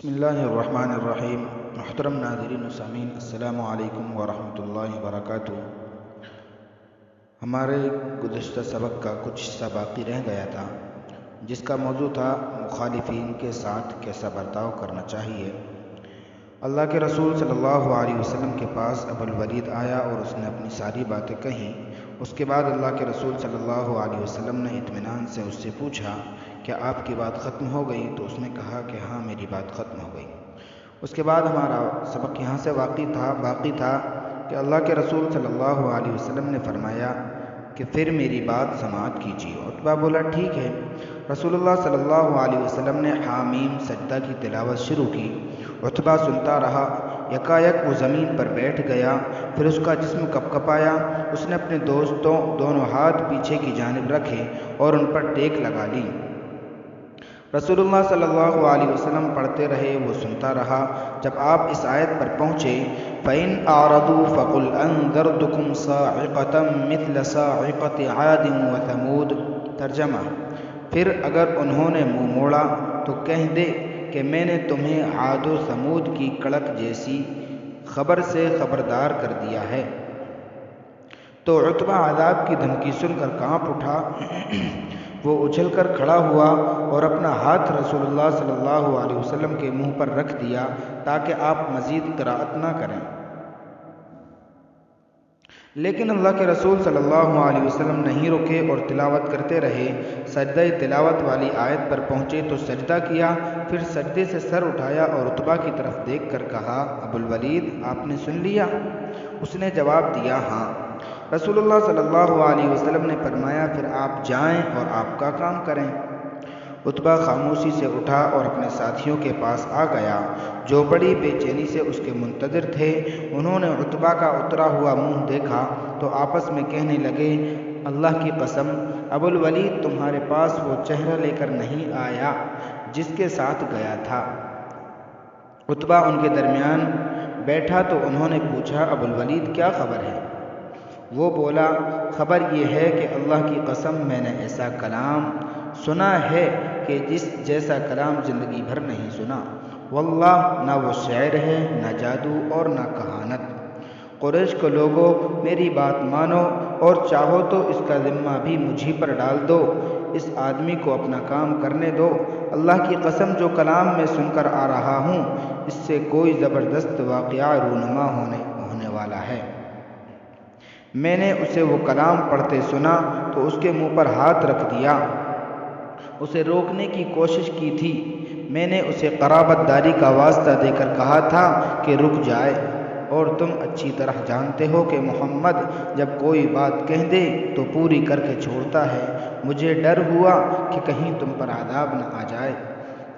بسم اللہ الرحمن الرحیم۔ محترم ناظرین و سامعین، السلام علیکم ورحمۃ اللہ وبرکاتہ۔ ہمارے گزشتہ سبق کا کچھ حصہ باقی رہ گیا تھا، جس کا موضوع تھا مخالفین کے ساتھ کیسا برتاؤ کرنا چاہیے۔ اللہ کے رسول صلی اللہ علیہ وسلم کے پاس ابو الولید آیا اور اس نے اپنی ساری باتیں کہیں۔ اس کے بعد اللہ کے رسول صلی اللہ علیہ وسلم نے اطمینان سے اس سے پوچھا، کیا آپ کی بات ختم ہو گئی؟ تو اس نے کہا کہ ہاں، میری بات ختم ہو گئی۔ اس کے بعد ہمارا سبق یہاں سے باقی تھا کہ اللہ کے رسول صلی اللہ علیہ وسلم نے فرمایا کہ پھر میری بات سماعت کیجیے۔ عتبہ بولا، ٹھیک ہے۔ رسول اللہ صلی اللہ علیہ وسلم نے حامیم سجدہ کی تلاوت شروع کی۔ عتبہ سنتا رہا، یکایک وہ زمین پر بیٹھ گیا، پھر اس کا جسم کپکپایا۔ اس نے اپنے دونوں ہاتھ پیچھے کی جانب رکھے اور ان پر ٹیک لگا لی۔ رسول اللہ صلی اللہ علیہ وسلم پڑھتے رہے، وہ سنتا رہا۔ جب آپ اس آیت پر پہنچے، فَإِنْ أَعْرَضُوا فَقُلْ أَنذَرْتُكُمْ صَاعِقَةً مِثْلَ صَاعِقَةِ عَادٍ وَثَمُودَ۔ ترجمہ: پھر اگر انہوں نے منہ موڑا تو کہہ دے کہ میں نے تمہیں عاد و ثمود کی کڑک جیسی خبر سے خبردار کر دیا ہے۔ تو عتبہ عذاب کی دھمکی سن کر کانپ اٹھا۔ وہ اچھل کر کھڑا ہوا اور اپنا ہاتھ رسول اللہ صلی اللہ علیہ وسلم کے منہ پر رکھ دیا تاکہ آپ مزید قرأت نہ کریں۔ لیکن اللہ کے رسول صلی اللہ علیہ وسلم نہیں رکے اور تلاوت کرتے رہے۔ سجدہ تلاوت والی آیت پر پہنچے تو سجدہ کیا، پھر سجدے سے سر اٹھایا اور عتبہ کی طرف دیکھ کر کہا، ابو الولید، آپ نے سن لیا؟ اس نے جواب دیا، ہاں۔ رسول اللہ صلی اللہ علیہ وسلم نے فرمایا، پھر آپ جائیں اور آپ کا کام کریں۔ عتبہ خاموشی سے اٹھا اور اپنے ساتھیوں کے پاس آ گیا، جو بڑی بے چینی سے اس کے منتظر تھے۔ انہوں نے عتبہ کا اترا ہوا منہ دیکھا تو آپس میں کہنے لگے، اللہ کی قسم، ابو الولید تمہارے پاس وہ چہرہ لے کر نہیں آیا جس کے ساتھ گیا تھا۔ عتبہ ان کے درمیان بیٹھا تو انہوں نے پوچھا، ابو الولید کیا خبر ہے؟ وہ بولا، خبر یہ ہے کہ اللہ کی قسم میں نے ایسا کلام سنا ہے کہ جس جیسا کلام زندگی بھر نہیں سنا۔ واللہ، نہ وہ شعر ہے، نہ جادو اور نہ کہانت۔ قریش کے لوگوں، میری بات مانو اور چاہو تو اس کا ذمہ بھی مجھی پر ڈال دو۔ اس آدمی کو اپنا کام کرنے دو۔ اللہ کی قسم، جو کلام میں سن کر آ رہا ہوں، اس سے کوئی زبردست واقعہ رونما ہونے والا ہے۔ میں نے اسے وہ کلام پڑھتے سنا تو اس کے منہ پر ہاتھ رکھ دیا، اسے روکنے کی کوشش کی تھی۔ میں نے اسے قرابت داری کا واسطہ دے کر کہا تھا کہ رک جائے، اور تم اچھی طرح جانتے ہو کہ محمد جب کوئی بات کہہ دے تو پوری کر کے چھوڑتا ہے۔ مجھے ڈر ہوا کہ کہیں تم پر عذاب نہ آ جائے۔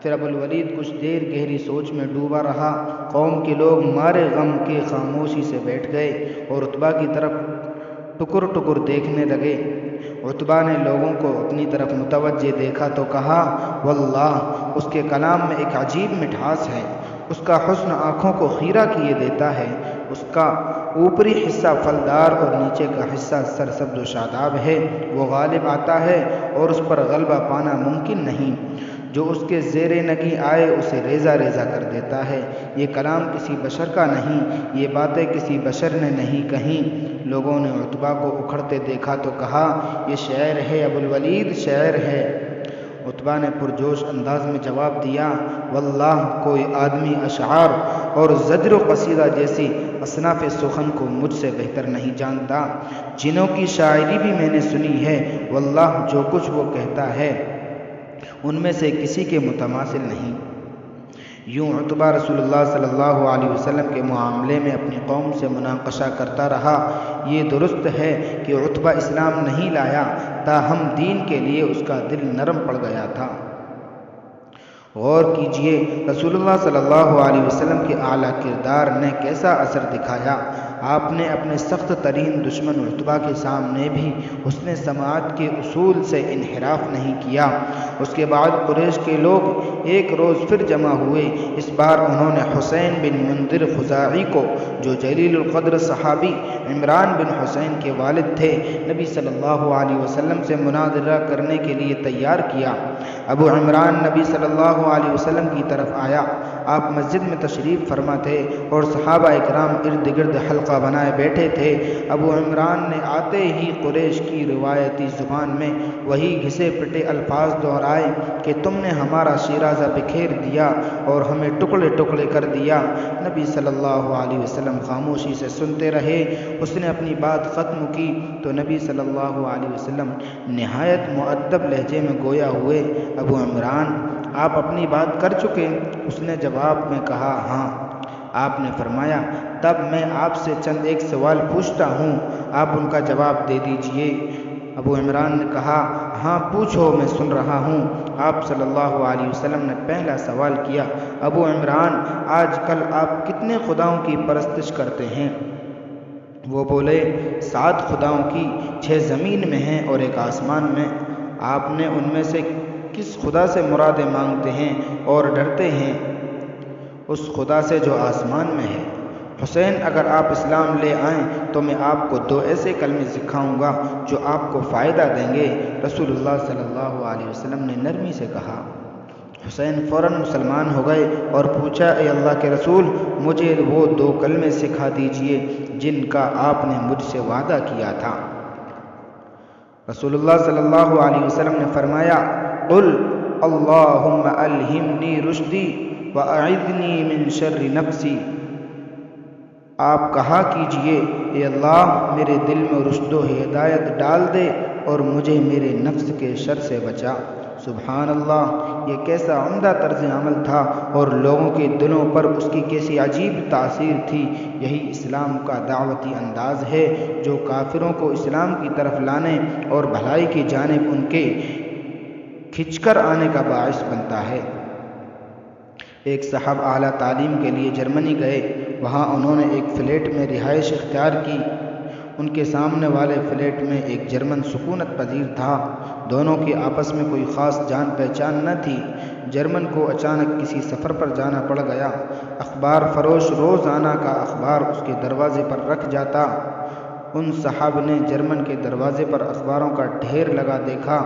پھر ابو الولید کچھ دیر گہری سوچ میں ڈوبا رہا۔ قوم کے لوگ مارے غم کے خاموشی سے بیٹھ گئے اور عتبہ کی طرف ٹکر ٹکر دیکھنے لگے۔ عتبہ نے لوگوں کو اپنی طرف متوجہ دیکھا تو کہا، واللہ، اس کے کلام میں ایک عجیب مٹھاس ہے۔ اس کا حسن آنکھوں کو خیرہ کیے دیتا ہے۔ اس کا اوپری حصہ پھلدار اور نیچے کا حصہ سرسبز و شاداب ہے۔ وہ غالب آتا ہے اور اس پر غلبہ پانا ممکن نہیں۔ جو اس کے زیر نگی آئے اسے ریزہ ریزہ کر دیتا ہے۔ یہ کلام کسی بشر کا نہیں، یہ باتیں کسی بشر نے نہیں کہیں۔ لوگوں نے عتبہ کو اکھڑتے دیکھا تو کہا، یہ شعر ہے ابو الولید، شعر ہے۔ عتبہ نے پرجوش انداز میں جواب دیا، واللہ، کوئی آدمی اشعار اور زجر و قصیدہ جیسی اصناف سخن کو مجھ سے بہتر نہیں جانتا۔ جنوں کی شاعری بھی میں نے سنی ہے، واللہ، جو کچھ وہ کہتا ہے ان میں سے کسی کے متماثل نہیں۔ یوں عتبہ رسول اللہ صلی اللہ علیہ وسلم کے معاملے میں اپنی قوم سے مناقشہ کرتا رہا۔ یہ درست ہے کہ عتبہ اسلام نہیں لایا، تاہم دین کے لیے اس کا دل نرم پڑ گیا تھا۔ غور کیجئے، رسول اللہ صلی اللہ علیہ وسلم کے اعلیٰ کردار نے کیسا اثر دکھایا۔ آپ نے اپنے سخت ترین دشمن عتبہ کے سامنے بھی حسن سماعت کے اصول سے انحراف نہیں کیا۔ اس کے بعد قریش کے لوگ ایک روز پھر جمع ہوئے۔ اس بار انہوں نے حسین بن منذر خزاعی کو، جو جلیل القدر صحابی عمران بن حسین کے والد تھے، نبی صلی اللہ علیہ وسلم سے مناظرہ کرنے کے لیے تیار کیا۔ ابو عمران نبی صلی اللہ علیہ وسلم کی طرف آیا۔ آپ مسجد میں تشریف فرما تھے اور صحابہ اکرام ارد گرد حلقہ بنائے بیٹھے تھے۔ ابو عمران نے آتے ہی قریش کی روایتی زبان میں وہی گھسے پٹے الفاظ دہرائے کہ تم نے ہمارا شیرازہ بکھیر دیا اور ہمیں ٹکڑے ٹکڑے کر دیا۔ نبی صلی اللہ علیہ وسلم خاموشی سے سنتے رہے۔ اس نے اپنی بات ختم کی تو نبی صلی اللہ علیہ وسلم نہایت مؤدب لہجے میں گویا ہوئے، ابو عمران آپ اپنی بات کر چکے؟ اس نے جواب میں کہا ہاں۔ آپ نے فرمایا تب میں آپ سے چند ایک سوال پوچھتا ہوں، آپ ان کا جواب دے دیجئے۔ ابو عمران نے کہا ہاں پوچھو، میں سن رہا ہوں۔ آپ صلی اللہ علیہ وسلم نے پہلا سوال کیا، ابو عمران آج کل آپ کتنے خداؤں کی پرستش کرتے ہیں؟ وہ بولے 7 خداؤں کی، 6 زمین میں ہیں اور 1 آسمان میں۔ آپ نے ان میں سے کس خدا سے مرادیں مانگتے ہیں اور ڈرتے ہیں؟ اس خدا سے جو آسمان میں ہے۔ حسین اگر آپ اسلام لے آئیں تو میں آپ کو 2 ایسے کلمے سکھاؤں گا جو آپ کو فائدہ دیں گے۔ رسول اللہ صلی اللہ علیہ وسلم نے نرمی سے کہا۔ حسین فوراً مسلمان ہو گئے اور پوچھا اے اللہ کے رسول، مجھے وہ 2 کلمے سکھا دیجئے جن کا آپ نے مجھ سے وعدہ کیا تھا۔ رسول اللہ صلی اللہ علیہ وسلم نے فرمایا قل اللہم الہمنی رشدی واعذنی من شر نفسی۔ آپ کہا کیجئے اے اللہ میرے دل میں رشد و ہدایت ڈال دے اور مجھے میرے نفس کے شر سے بچا۔ سبحان اللہ، یہ کیسا عمدہ طرز عمل تھا اور لوگوں کے دلوں پر اس کی کیسی عجیب تاثیر تھی۔ یہی اسلام کا دعوتی انداز ہے جو کافروں کو اسلام کی طرف لانے اور بھلائی کی جانب ان کے کھنچ کر آنے کا باعث بنتا ہے۔ ایک صاحب اعلیٰ تعلیم کے لیے جرمنی گئے۔ وہاں انہوں نے ایک فلیٹ میں رہائش اختیار کی۔ ان کے سامنے والے فلیٹ میں ایک جرمن سکونت پذیر تھا۔ دونوں کی آپس میں کوئی خاص جان پہچان نہ تھی۔ جرمن کو اچانک کسی سفر پر جانا پڑ گیا۔ اخبار فروش روزانہ کا اخبار اس کے دروازے پر رکھ جاتا۔ ان صاحب نے جرمن کے دروازے پر اخباروں کا ڈھیر لگا دیکھا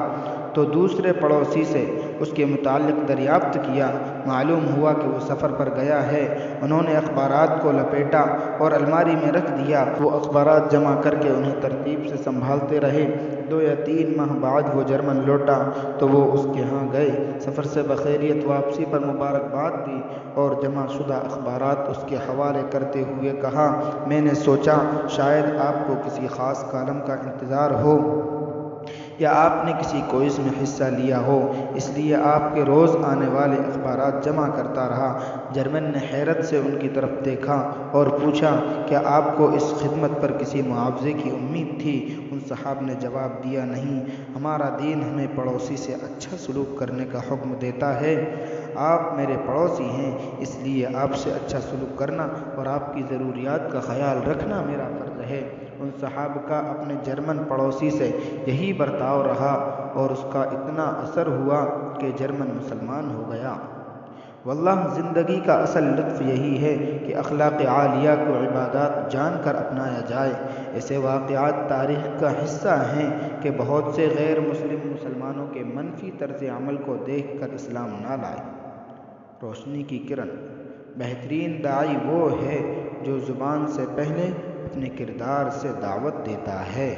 تو دوسرے پڑوسی سے اس کے متعلق دریافت کیا۔ معلوم ہوا کہ وہ سفر پر گیا ہے۔ انہوں نے اخبارات کو لپیٹا اور الماری میں رکھ دیا۔ وہ اخبارات جمع کر کے انہیں ترتیب سے سنبھالتے رہے۔ 2 یا 3 ماہ بعد وہ جرمن لوٹا تو وہ اس کے ہاں گئے، سفر سے بخیریت واپسی پر مبارکباد دی اور جمع شدہ اخبارات اس کے حوالے کرتے ہوئے کہا میں نے سوچا شاید آپ کو کسی خاص کالم کا انتظار ہو یا آپ نے کسی کوئز میں حصہ لیا ہو، اس لیے آپ کے روز آنے والے اخبارات جمع کرتا رہا۔ جرمن نے حیرت سے ان کی طرف دیکھا اور پوچھا کیا آپ کو اس خدمت پر کسی معاوضے کی امید تھی؟ ان صاحب نے جواب دیا نہیں، ہمارا دین ہمیں پڑوسی سے اچھا سلوک کرنے کا حکم دیتا ہے۔ آپ میرے پڑوسی ہیں، اس لیے آپ سے اچھا سلوک کرنا اور آپ کی ضروریات کا خیال رکھنا میرا فرض ہے۔ ان صحاب کا اپنے جرمن پڑوسی سے یہی برتاؤ رہا اور اس کا اتنا اثر ہوا کہ جرمن مسلمان ہو گیا۔ واللہ زندگی کا اصل لطف یہی ہے کہ اخلاق عالیہ کو عبادات جان کر اپنایا جائے۔ ایسے واقعات تاریخ کا حصہ ہیں کہ بہت سے غیر مسلم مسلمانوں کے منفی طرز عمل کو دیکھ کر اسلام نہ لائے۔ روشنی کی کرن، بہترین داعی وہ ہے جو زبان سے پہلے اپنے کردار سے دعوت دیتا ہے۔